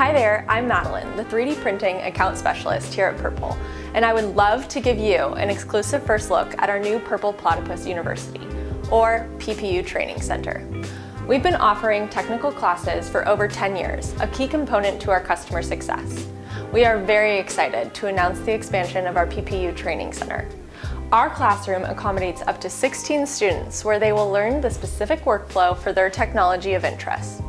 Hi there, I'm Madeline, the 3D printing account specialist here at Purple, and I would love to give you an exclusive first look at our new Purple Platypus University, or PPU Training Center. We've been offering technical classes for over 10 years, a key component to our customer success. We are very excited to announce the expansion of our PPU Training Center. Our classroom accommodates up to 16 students where they will learn the specific workflow for their technology of interest.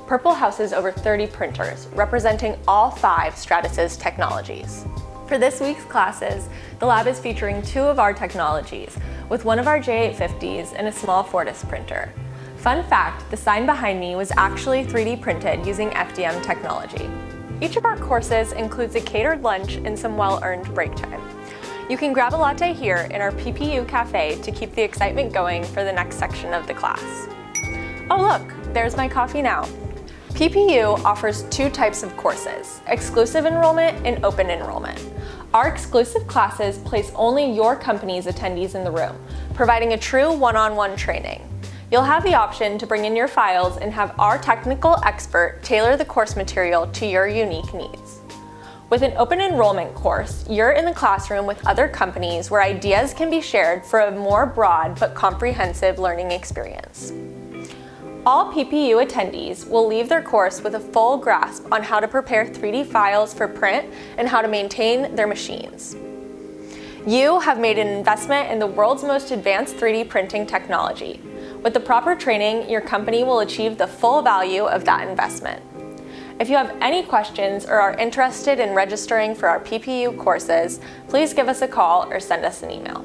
Purple houses over 30 printers, representing all 5 Stratasys technologies. For this week's classes, the lab is featuring 2 of our technologies, with one of our J850s and a small Fortis printer. Fun fact, the sign behind me was actually 3D printed using FDM technology. Each of our courses includes a catered lunch and some well-earned break time. You can grab a latte here in our PPU cafe to keep the excitement going for the next section of the class. Oh look, there's my coffee now. PPU offers 2 types of courses, exclusive enrollment and open enrollment. Our exclusive classes place only your company's attendees in the room, providing a true one-on-one training. You'll have the option to bring in your files and have our technical expert tailor the course material to your unique needs. With an open enrollment course, you're in the classroom with other companies where ideas can be shared for a more broad but comprehensive learning experience. All PPU attendees will leave their course with a full grasp on how to prepare 3D files for print and how to maintain their machines. You have made an investment in the world's most advanced 3D printing technology. With the proper training, your company will achieve the full value of that investment. If you have any questions or are interested in registering for our PPU courses, please give us a call or send us an email.